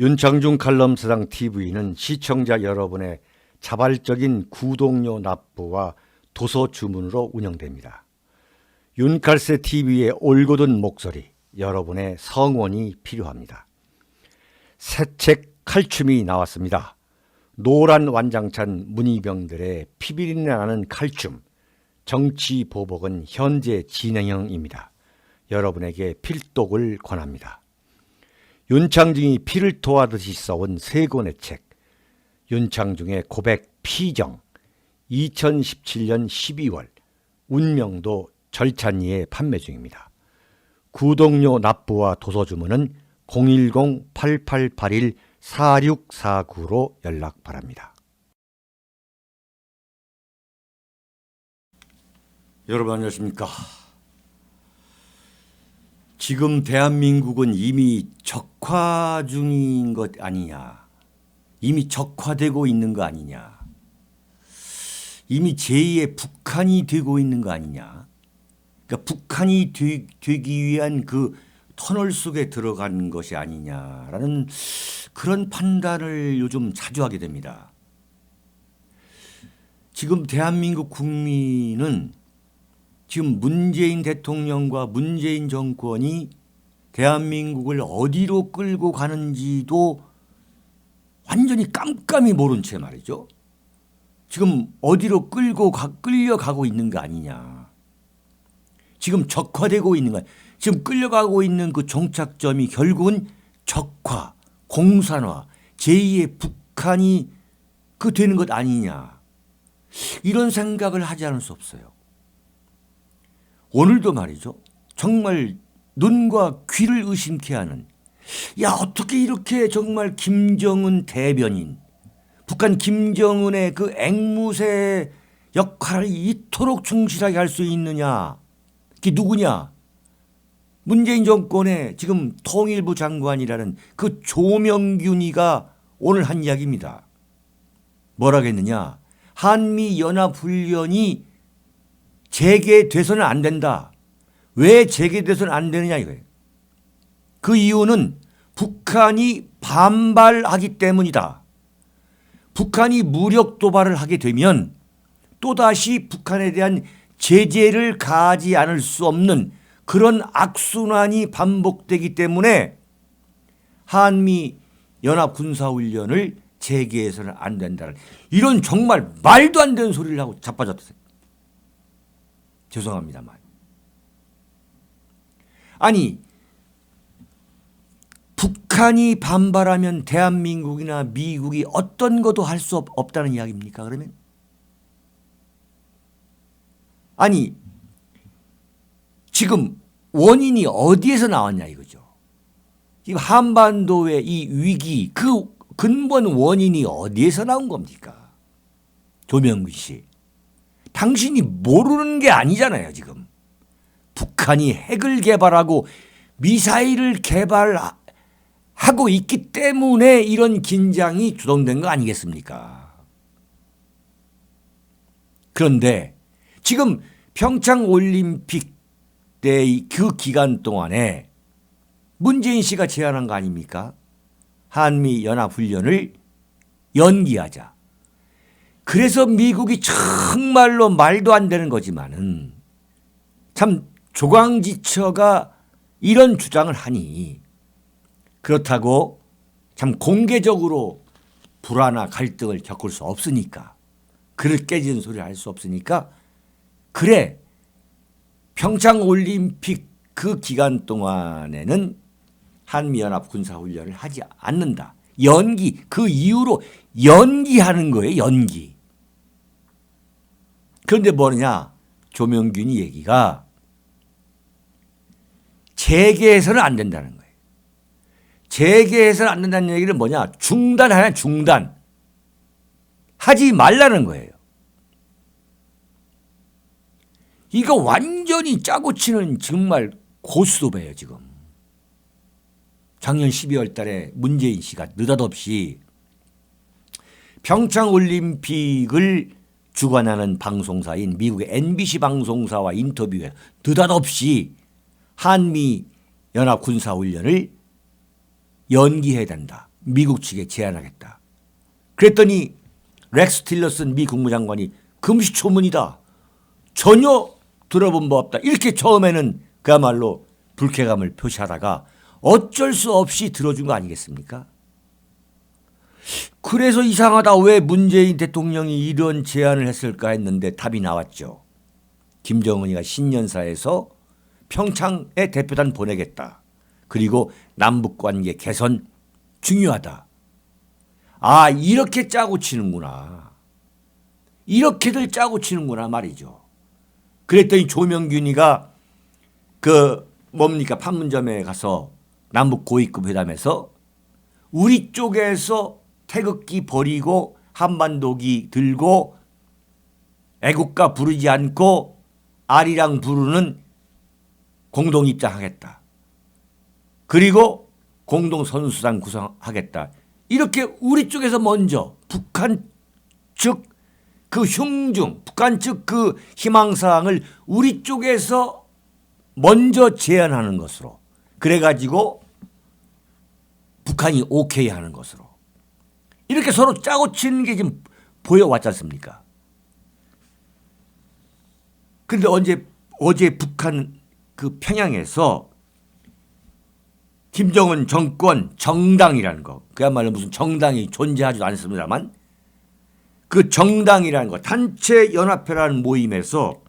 윤창중 칼럼사상 TV는 시청자 여러분의 자발적인 구독료 납부와 도서 주문으로 운영됩니다. 윤칼세 TV의 올곧은 목소리, 여러분의 성원이 필요합니다. 새 책 칼춤이 나왔습니다. 노란 완장찬 문희병들의 피비린내 나는 칼춤, 정치 보복은 현재 진행형입니다. 여러분에게 필독을 권합니다. 윤창중이 피를 토하듯이 써온 세 권의 책, 윤창중의 고백 피정, 2017년 12월, 운명도 절찬리에 판매 중입니다. 구독료 납부와 도서 주문은 010-8881-4649로 연락 바랍니다. 여러분 안녕하십니까? 지금 대한민국은 이미 적화 중인 것 아니냐, 이미 적화되고 있는 거 아니냐, 이미 제2의 북한이 되고 있는 거 아니냐. 그러니까 북한이 되기 위한 그 터널 속에 들어간 것이 아니냐라는 그런 판단을 요즘 자주 하게 됩니다. 지금 대한민국 국민은 지금 문재인 대통령과 문재인 정권이 대한민국을 어디로 끌고 가는지도 완전히 깜깜이 모른 채 말이죠. 지금 어디로 끌려가고 있는 거 아니냐. 지금 적화되고 있는 거야. 지금 끌려가고 있는 그 종착점이 결국은 적화, 공산화, 제2의 북한이 그 되는 것 아니냐. 이런 생각을 하지 않을 수 없어요. 오늘도 말이죠. 정말 눈과 귀를 의심케 하는, 야 어떻게 이렇게 정말 김정은 대변인, 북한 김정은의 그 앵무새 역할을 이토록 충실하게 할 수 있느냐. 그게 누구냐? 문재인 정권의 지금 통일부 장관이라는 그 조명균이가 오늘 한 이야기입니다. 뭐라겠느냐? 한미연합훈련이 재개돼서는 안 된다. 왜 재개돼서는 안 되느냐 이거예요. 그 이유는 북한이 반발하기 때문이다. 북한이 무력 도발을 하게 되면 또다시 북한에 대한 제재를 가하지 않을 수 없는 그런 악순환이 반복되기 때문에 한미연합군사훈련을 재개해서는 안 된다는 이런 정말 말도 안 되는 소리를 하고 자빠졌어요. 죄송합니다만. 아니 북한이 반발하면 대한민국이나 미국이 어떤 것도 할 수 없다는 이야기입니까 그러면? 아니 지금 원인이 어디에서 나왔냐 이거죠. 지금 한반도의 이 위기 그 근본 원인이 어디에서 나온 겁니까? 조명근 씨. 당신이 모르는 게 아니잖아요 지금. 북한이 핵을 개발하고 미사일을 개발하고 있기 때문에 이런 긴장이 조성된 거 아니겠습니까? 그런데 지금 평창올림픽 때 그 기간 동안에 문재인 씨가 제안한 거 아닙니까? 한미연합훈련을 연기하자. 그래서 미국이 정말로 말도 안 되는 거지만은 참 조강지처가 이런 주장을 하니 그렇다고 참 공개적으로 불화나 갈등을 겪을 수 없으니까 그릇 깨지는 소리를 할 수 없으니까 그래 평창올림픽 그 기간 동안에는 한미연합 군사훈련을 하지 않는다. 연기 그 이후로 연기하는 거예요. 연기. 그런데 뭐냐 조명균이 얘기가 재개해서는 안 된다는 거예요. 재개해서는 안 된다는 얘기는 뭐냐 중단하냐 중단. 하지 말라는 거예요. 이거 완전히 짜고 치는 정말 고스톱이에요 지금. 작년 12월 달에 문재인 씨가 느닷없이 평창올림픽을 주관하는 방송사인 미국의 NBC 방송사와 인터뷰에 느닷없이 한미연합군사훈련을 연기해야 된다. 미국 측에 제안하겠다. 그랬더니 렉스 틸러슨 미 국무장관이 금시초문이다. 전혀 들어본 바 없다. 이렇게 처음에는 그야말로 불쾌감을 표시하다가 어쩔 수 없이 들어준 거 아니겠습니까? 그래서 이상하다. 왜 문재인 대통령이 이런 제안을 했을까 했는데 답이 나왔죠. 김정은이가 신년사에서 평창에 대표단 보내겠다. 그리고 남북관계 개선 중요하다. 아, 이렇게 짜고 치는구나. 이렇게들 짜고 치는구나 말이죠. 그랬더니 조명균이가 판문점에 가서 남북 고위급 회담에서 우리 쪽에서 태극기 버리고 한반도기 들고 애국가 부르지 않고 아리랑 부르는 공동 입장하겠다. 그리고 공동 선수단 구성하겠다. 이렇게 우리 쪽에서 먼저 북한 측 그 흉중, 북한 측 그 희망사항을 우리 쪽에서 먼저 제안하는 것으로, 그래가지고 북한이 오케이 하는 것으로 이렇게 서로 짜고 치는 게 지금 보여왔지 않습니까? 그런데 어제 북한 그 평양에서 김정은 정권 정당이라는 거, 그야말로 무슨 정당이 존재하지도 않습니다만 그 정당이라는 거, 단체연합회라는 모임에서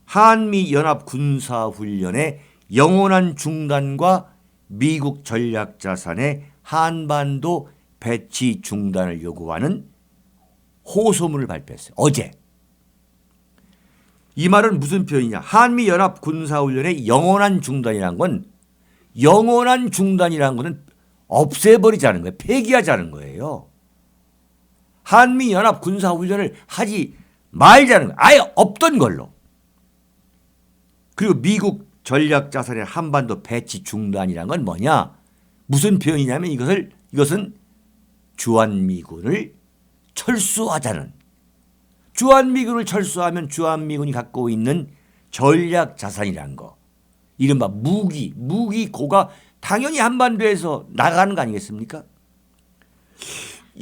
한미연합군사훈련의 영원한 중단과 미국 전략자산의 한반도 배치 중단을 요구하는 호소문을 발표했어요. 어제. 이 말은 무슨 표현이냐. 한미연합군사훈련의 영원한 중단이라는 건, 영원한 중단이라는 것은 없애버리자는 거예요. 폐기하자는 거예요. 한미연합군사훈련을 하지 말자는 거예요. 아예 없던 걸로. 그리고 미국 전략자산의 한반도 배치 중단이라는 건 뭐냐. 무슨 표현이냐면 이것은 주한미군을 철수하자는, 주한미군을 철수하면 주한미군이 갖고 있는 전략자산이라는 거, 이른바 무기고가 당연히 한반도에서 나가는 거 아니겠습니까?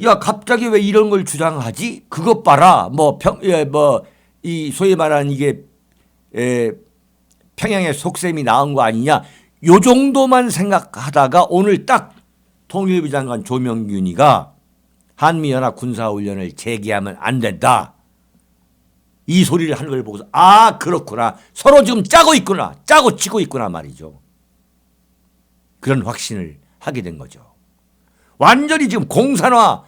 야, 갑자기 왜 이런 걸 주장하지? 그것 봐라. 이 소위 말하는 이게 평양의 속셈이 나온 거 아니냐. 요 정도만 생각하다가 오늘 딱 통일부 장관 조명균이가 한미연합 군사훈련을 재개하면 안 된다. 이 소리를 하는 걸 보고서 아, 그렇구나. 서로 지금 짜고 있구나. 짜고 치고 있구나 말이죠. 그런 확신을 하게 된 거죠. 완전히 지금 공산화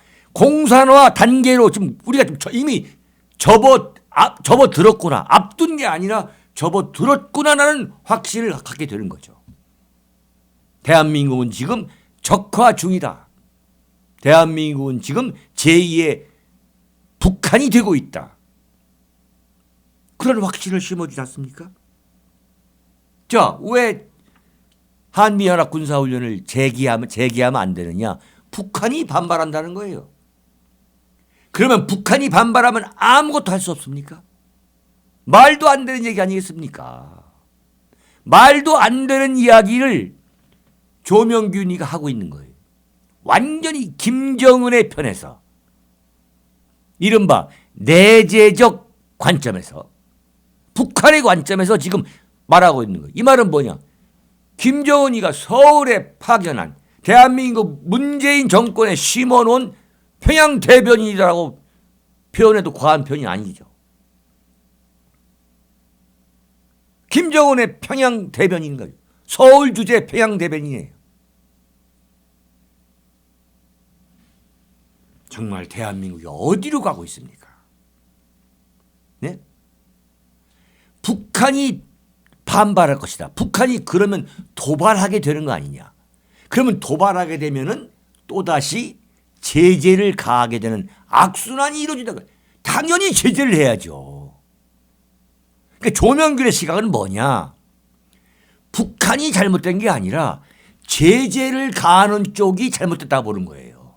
단계로 지금 우리가 이미 접어들었구나. 앞둔 게 아니라 접어들었구나라는 확신을 갖게 되는 거죠. 대한민국은 지금 적화 중이다. 대한민국은 지금 제2의 북한이 되고 있다. 그런 확신을 심어주지 않습니까? 자, 왜 한미연합 군사훈련을 재개하면 안 되느냐? 북한이 반발한다는 거예요. 그러면 북한이 반발하면 아무것도 할 수 없습니까? 말도 안 되는 얘기 아니겠습니까? 말도 안 되는 이야기를 조명균이가 하고 있는 거예요. 완전히 김정은의 편에서, 이른바 내재적 관점에서, 북한의 관점에서 지금 말하고 있는 거예요. 이 말은 뭐냐? 김정은이가 서울에 파견한 대한민국 문재인 정권에 심어놓은 평양 대변인이라고 표현해도 과한 표현이 아니죠. 김정은의 평양 대변인인 거죠. 서울 주재 평양 대변인이에요. 정말 대한민국이 어디로 가고 있습니까? 네? 북한이 반발할 것이다. 북한이 그러면 도발하게 되는 거 아니냐. 그러면 도발하게 되면은 또다시 제재를 가하게 되는 악순환이 이루어진다. 당연히 제재를 해야죠. 그러니까 조명균의 시각은 뭐냐. 북한이 잘못된 게 아니라 제재를 가하는 쪽이 잘못됐다고 보는 거예요.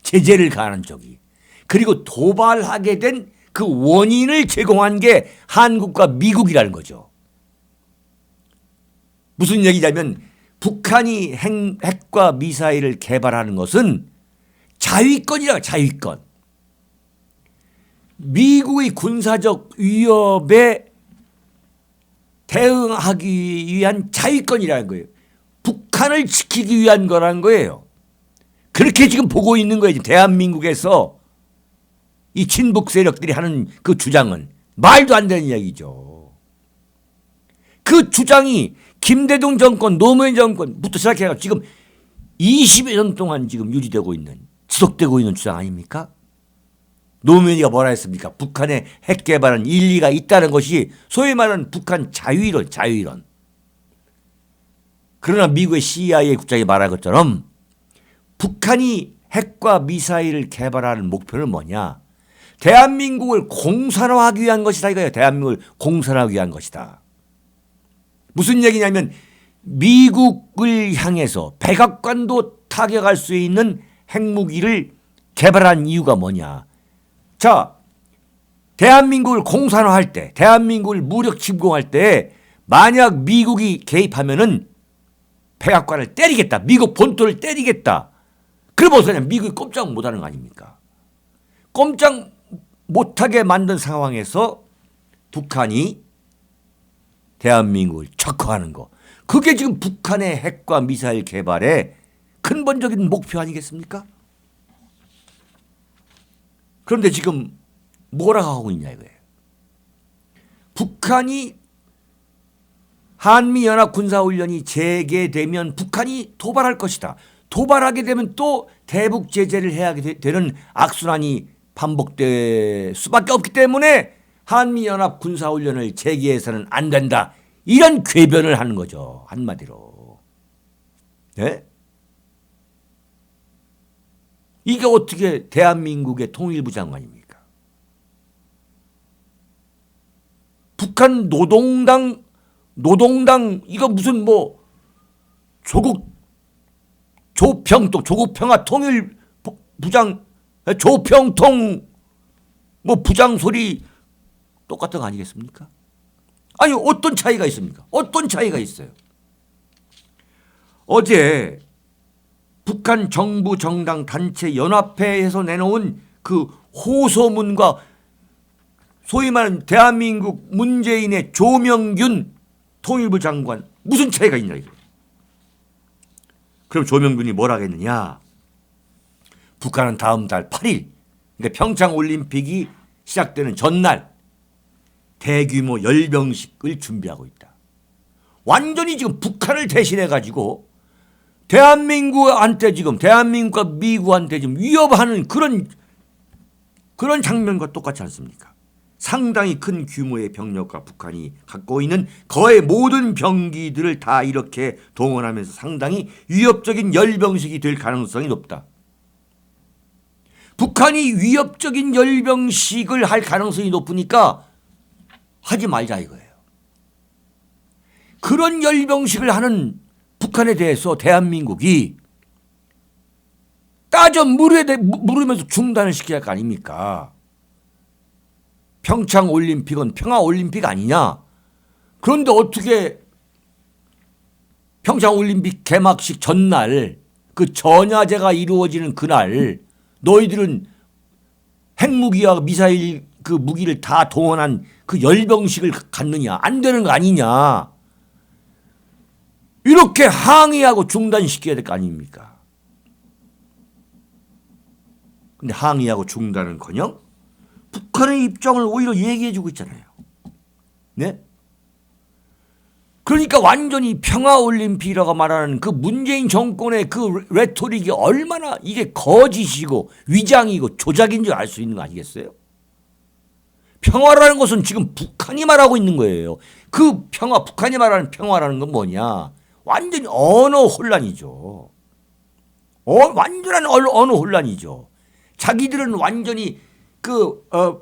제재를 가하는 쪽이. 그리고 도발하게 된 그 원인을 제공한 게 한국과 미국이라는 거죠. 무슨 얘기냐면 북한이 핵과 미사일을 개발하는 것은 자위권이라 자위권. 미국의 군사적 위협에 대응하기 위한 자위권이라는 거예요. 북한을 지키기 위한 거라는 거예요. 그렇게 지금 보고 있는 거예요. 대한민국에서 이 친북 세력들이 하는 그 주장은 말도 안 되는 이야기죠. 그 주장이 김대중 정권, 노무현 정권부터 시작해서 지금 20여 년 동안 지금 유지되고 있는, 지속되고 있는 주장 아닙니까? 노무현이가 뭐라 했습니까? 북한의 핵 개발은 일리가 있다는 것이 소위 말하는 북한 자유이론, 자유이론. 그러나 미국의 CIA 국장이 말한 것처럼 북한이 핵과 미사일을 개발하는 목표는 뭐냐? 대한민국을 공산화하기 위한 것이다 이거예요. 대한민국을 공산화하기 위한 것이다. 무슨 얘기냐면 미국을 향해서 백악관도 타격할 수 있는 핵무기를 개발한 이유가 뭐냐? 자, 대한민국을 공산화할 때, 대한민국을 무력 침공할 때 만약 미국이 개입하면은 백악관을 때리겠다. 미국 본토를 때리겠다. 그러면서 그냥 미국이 꼼짝 못하는 거 아닙니까? 꼼짝 못하게 만든 상황에서 북한이 대한민국을 척화하는 거. 그게 지금 북한의 핵과 미사일 개발의 근본적인 목표 아니겠습니까? 그런데 지금 뭐라 하고 있냐 이거예요. 북한이 한미연합군사훈련이 재개되면 북한이 도발할 것이다. 도발하게 되면 또 대북 제재를 해야 되는 악순환이 반복될 수밖에 없기 때문에 한미연합군사훈련을 재개해서는 안 된다. 이런 궤변을 하는 거죠. 한마디로. 네? 이게 어떻게 대한민국의 통일부 장관입니까? 북한 노동당 이거 무슨 뭐 조국평화 통일부장 조평통 뭐 부장 소리 똑같은 거 아니겠습니까? 아니 어떤 차이가 있습니까? 어떤 차이가 있어요? 어제 북한 정부 정당 단체 연합회에서 내놓은 그 호소문과 소위 말하는 대한민국 문재인의 조명균 통일부 장관 무슨 차이가 있냐 이거. 그럼 조명균이 뭐라 하겠느냐? 북한은 다음 달 8일 그러니까 평창올림픽이 시작되는 전날 대규모 열병식을 준비하고 있다. 완전히 지금 북한을 대신해 가지고 대한민국한테 지금 대한민국과 미국한테 지금 위협하는 그런 장면과 똑같지 않습니까? 상당히 큰 규모의 병력과 북한이 갖고 있는 거의 모든 병기들을 다 이렇게 동원하면서 상당히 위협적인 열병식이 될 가능성이 높다. 북한이 위협적인 열병식을 할 가능성이 높으니까 하지 말자 이거예요. 그런 열병식을 하는 북한에 대해서 대한민국이 따져 물으면서 중단을 시켜야 할 거 아닙니까? 평창올림픽은 평화올림픽 아니냐? 그런데 어떻게 평창올림픽 개막식 전날 그 전야제가 이루어지는 그날 너희들은 핵무기와 미사일 그 무기를 다 동원한 그 열병식을 갖느냐? 안 되는 거 아니냐? 이렇게 항의하고 중단시켜야 될 거 아닙니까? 근데 항의하고 중단은커녕 북한의 입장을 오히려 얘기해주고 있잖아요. 네? 그러니까 완전히 평화올림픽이라고 말하는 그 문재인 정권의 그 레토릭이 얼마나 이게 거짓이고 위장이고 조작인 줄 알 수 있는 거 아니겠어요? 평화라는 것은 지금 북한이 말하고 있는 거예요. 그 평화, 북한이 말하는 평화라는 건 뭐냐? 완전히 언어 혼란이죠. 완전한 언어 혼란이죠. 자기들은 완전히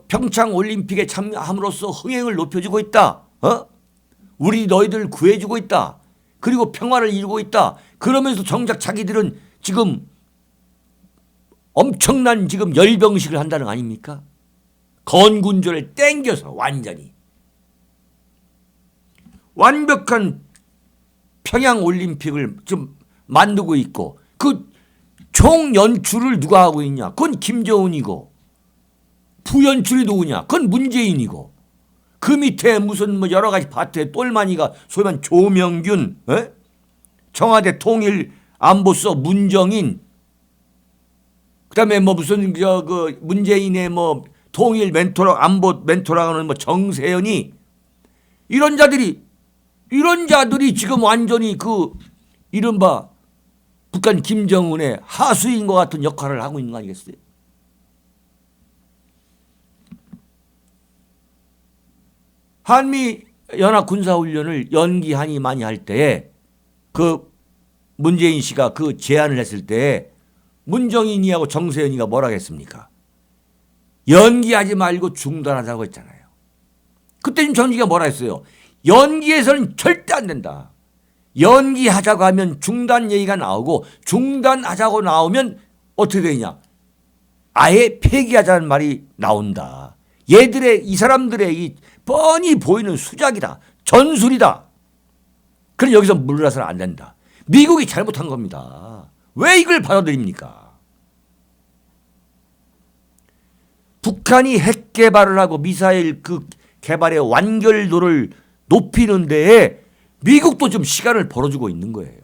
평창올림픽에 참여함으로써 흥행을 높여주고 있다. 우리 너희들 구해주고 있다. 그리고 평화를 이루고 있다. 그러면서 정작 자기들은 지금 엄청난 지금 열병식을 한다는 거 아닙니까? 건군조를 땡겨서 완전히 완벽한 평양올림픽을 좀 만들고 있고 그 총 연출을 누가 하고 있냐? 그건 김정은이고 부연출이 누구냐? 그건 문재인이고 그 밑에 무슨 뭐 여러 가지 파트의 똘마니가 소위 말하는 조명균, 청와대 통일안보서 문정인, 그다음에 뭐 무슨 그 문재인의 뭐 통일 멘토라 안보 멘토라는 뭐 정세현이 이런 자들이 지금 완전히 그 이른바 북한 김정은의 하수인과 같은 역할을 하고 있는 거 아니겠어요? 한미 연합 군사훈련을 연기하니 많이 할 때에 그 문재인 씨가 그 제안을 했을 때 문정인이하고 정세현이가 뭐라 했습니까? 연기하지 말고 중단하자고 했잖아요. 그때는 정지가 뭐라 했어요? 연기해서는 절대 안 된다. 연기하자고 하면 중단 얘기가 나오고 중단하자고 나오면 어떻게 되냐? 아예 폐기하자는 말이 나온다. 이 사람들의 이 뻔히 보이는 수작이다. 전술이다. 그럼 여기서 물러서는 안 된다. 미국이 잘못한 겁니다. 왜 이걸 받아들입니까? 북한이 핵 개발을 하고 미사일 그 개발의 완결도를 높이는 데에 미국도 좀 시간을 벌어주고 있는 거예요.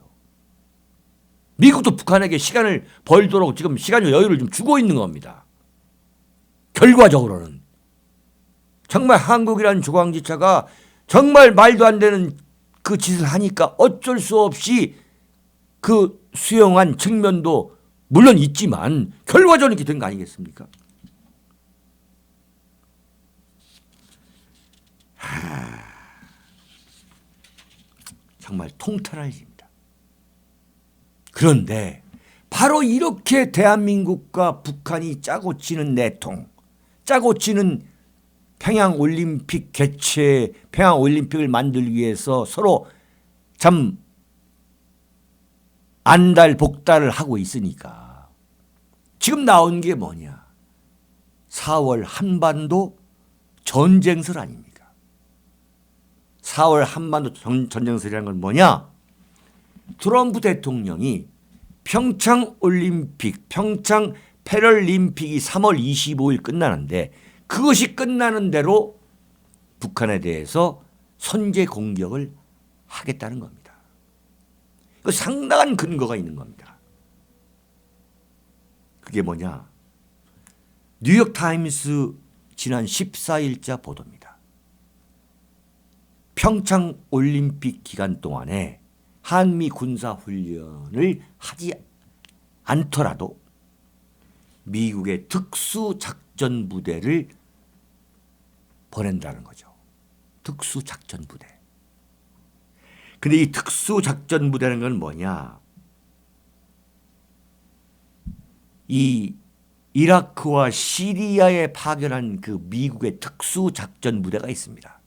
미국도 북한에게 시간을 벌도록 지금 시간과 여유를 좀 주고 있는 겁니다. 결과적으로는. 정말 한국이라는 조강지차가 정말 말도 안 되는 그 짓을 하니까 어쩔 수 없이 그 수용한 측면도 물론 있지만 결과적으로 이렇게 된 거 아니겠습니까? 정말 통탄할 일입니다. 그런데 바로 이렇게 대한민국과 북한이 짜고 치는 내통, 짜고 치는 평양올림픽 개최, 평양올림픽을 만들기 위해서 서로 참 안달복달을 하고 있으니까 지금 나온 게 뭐냐? 4월 한반도 전쟁설 아닙니까? 4월 한반도 전쟁설이라는 건 뭐냐? 트럼프 대통령이 평창올림픽, 평창 패럴림픽이 3월 25일 끝나는데 그것이 끝나는 대로 북한에 대해서 선제 공격을 하겠다는 겁니다. 그 상당한 근거가 있는 겁니다. 그게 뭐냐? 뉴욕타임스 지난 14일자 보도입니다. 평창올림픽 기간 동안에 한미 군사훈련을 하지 않더라도 미국의 특수작전부대를 보낸다는 거죠. 특수작전부대. 근데 이 특수작전부대라는 건 뭐냐? 이 이라크와 시리아에 파견한 그 미국의 특수작전부대가 있습니다.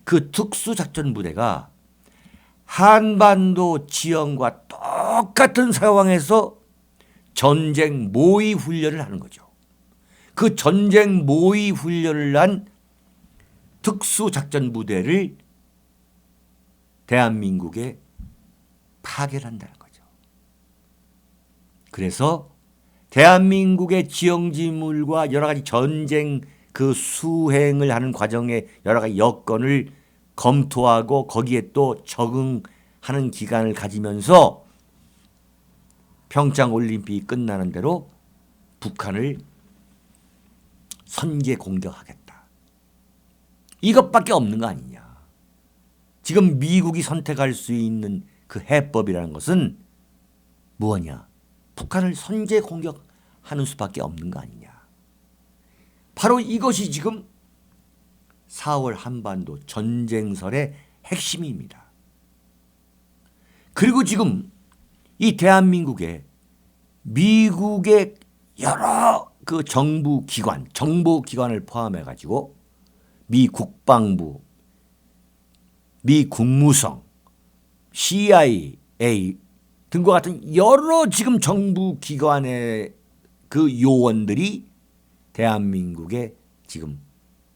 그 특수작전부대가 한반도 지형과 똑같은 상황에서 전쟁 모의 훈련을 하는 거죠. 그 전쟁 모의 훈련을 한 특수작전부대를 대한민국에 파견한다는 거죠. 그래서 대한민국의 지형지물과 여러 가지 전쟁 그 수행을 하는 과정에 여러 가지 여건을 검토하고 거기에 또 적응하는 기간을 가지면서 평창올림픽이 끝나는 대로 북한을 선제 공격하겠다. 이것밖에 없는 거 아니냐. 지금 미국이 선택할 수 있는 그 해법이라는 것은 뭐냐? 북한을 선제 공격하는 수밖에 없는 거 아니냐. 바로 이것이 지금 4월 한반도 전쟁설의 핵심입니다. 그리고 지금 이 대한민국에 미국의 여러 그 정부 기관, 정보 기관을 포함해 가지고 미 국방부, 미 국무성, CIA 등과 같은 여러 지금 정부 기관의 그 요원들이 대한민국에 지금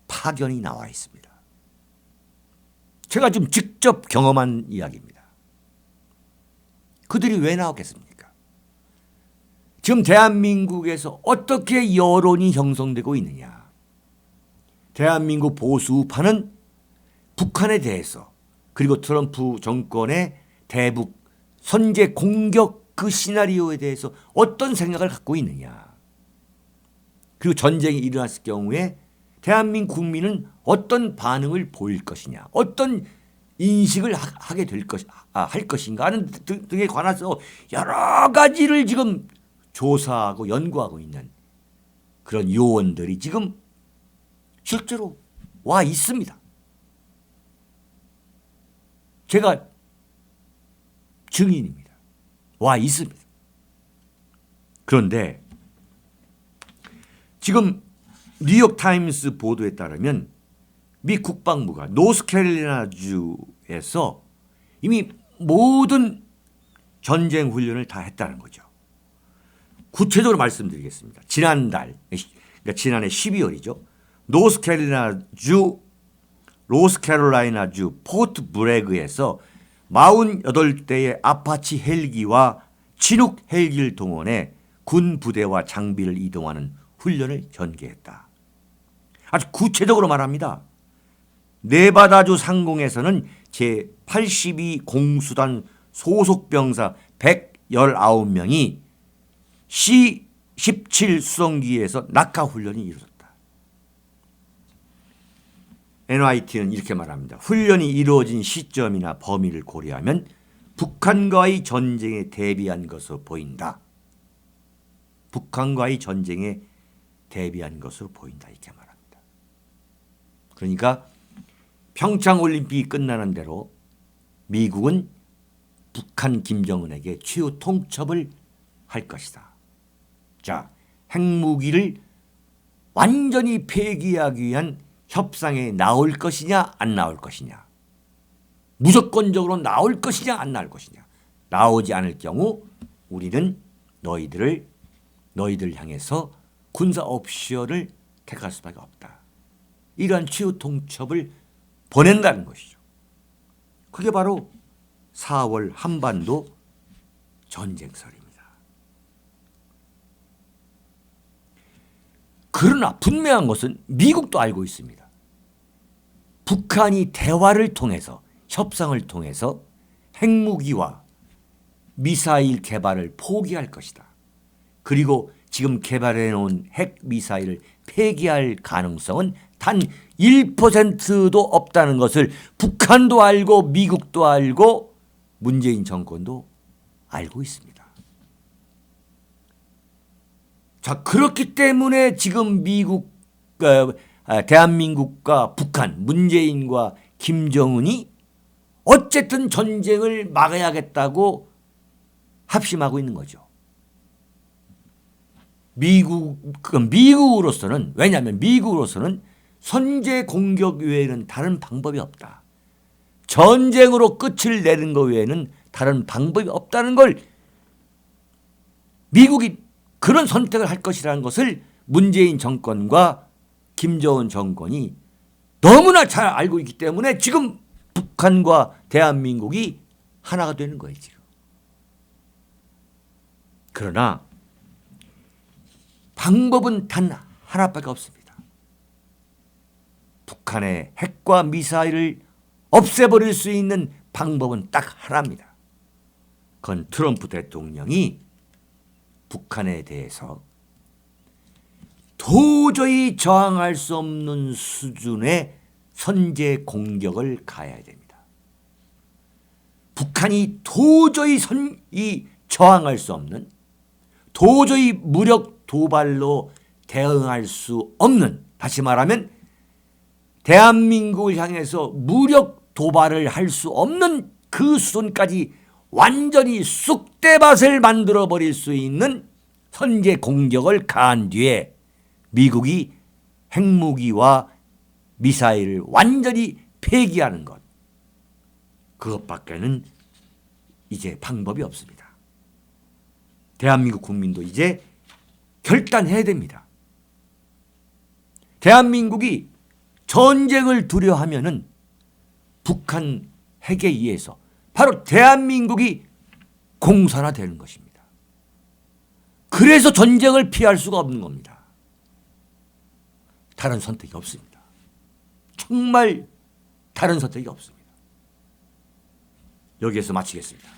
파견이 나와 있습니다. 제가 지금 직접 경험한 이야기입니다. 그들이 왜 나왔겠습니까? 지금 대한민국에서 어떻게 여론이 형성되고 있느냐. 대한민국 보수파는 북한에 대해서 그리고 트럼프 정권의 대북 선제 공격 그 시나리오에 대해서 어떤 생각을 갖고 있느냐. 그리고 전쟁이 일어났을 경우에 대한민국 국민은 어떤 반응을 보일 것이냐. 어떤 인식을 하게 할 것인가 하는 등에 관해서 여러 가지를 지금 조사하고 연구하고 있는 그런 요원들이 지금 실제로 와 있습니다. 제가 증인입니다. 와 있습니다. 그런데 지금 뉴욕타임스 보도에 따르면 미 국방부가 노스캐롤라이나주에서 이미 모든 전쟁 훈련을 다 했다는 거죠. 구체적으로 말씀드리겠습니다. 지난해 12월이죠. 노스캐롤라이나주 포트 브래그에서 48대의 아파치 헬기와 진욱 헬기를 동원해 군 부대와 장비를 이동하는 훈련을 전개했다. 아주 구체적으로 말합니다. 네바다주 상공에서는 제82 공수단 소속 병사 119명이 C-17 수송기에서 낙하 훈련이 이루어졌다. NYT는 이렇게 말합니다. 훈련이 이루어진 시점이나 범위를 고려하면 북한과의 전쟁에 대비한 것으로 보인다. 북한과의 전쟁에 대비한 것으로 보인다. 이렇게 말합니다. 그러니까 평창올림픽이 끝나는 대로 미국은 북한 김정은에게 최후 통첩을 할 것이다. 자, 핵무기를 완전히 폐기하기 위한 협상에 나올 것이냐 안 나올 것이냐. 무조건적으로 나올 것이냐 안 나올 것이냐. 나오지 않을 경우 우리는 너희들 향해서 군사 옵션을 택할 수밖에 없다. 이러한 최후 통첩을 보낸다는 것이죠. 그게 바로 4월 한반도 전쟁설입니다. 그러나 분명한 것은 미국도 알고 있습니다. 북한이 대화를 통해서 협상을 통해서 핵무기와 미사일 개발을 포기할 것이다. 그리고 지금 개발해 놓은 핵미사일을 폐기할 가능성은 단 1%도 없다는 것을 북한도 알고 미국도 알고 문재인 정권도 알고 있습니다. 자, 그렇기 때문에 지금 대한민국과 북한, 문재인과 김정은이 어쨌든 전쟁을 막아야겠다고 합심하고 있는 거죠. 미국으로서는, 왜냐하면 미국으로서는 선제 공격 외에는 다른 방법이 없다. 전쟁으로 끝을 내는 것 외에는 다른 방법이 없다는 걸 미국이 그런 선택을 할 것이라는 것을 문재인 정권과 김정은 정권이 너무나 잘 알고 있기 때문에 지금 북한과 대한민국이 하나가 되는 거예요, 지금. 그러나 방법은 단 하나밖에 없습니다. 북한의 핵과 미사일을 없애버릴 수 있는 방법은 딱 하나입니다. 그건 트럼프 대통령이 북한에 대해서 도저히 저항할 수 없는 수준의 선제 공격을 가해야 됩니다. 북한이 도저히 저항할 수 없는, 도저히 무력 도발로 대응할 수 없는, 다시 말하면 대한민국을 향해서 무력 도발을 할 수 없는 그 수준까지 완전히 쑥대밭을 만들어버릴 수 있는 선제 공격을 가한 뒤에 미국이 핵무기와 미사일을 완전히 폐기하는 것, 그것밖에는 이제 방법이 없습니다. 대한민국 국민도 이제 결단해야 됩니다. 대한민국이 전쟁을 두려워하면은 북한 핵에 의해서 바로 대한민국이 공산화되는 것입니다. 그래서 전쟁을 피할 수가 없는 겁니다. 다른 선택이 없습니다. 정말 다른 선택이 없습니다. 여기에서 마치겠습니다.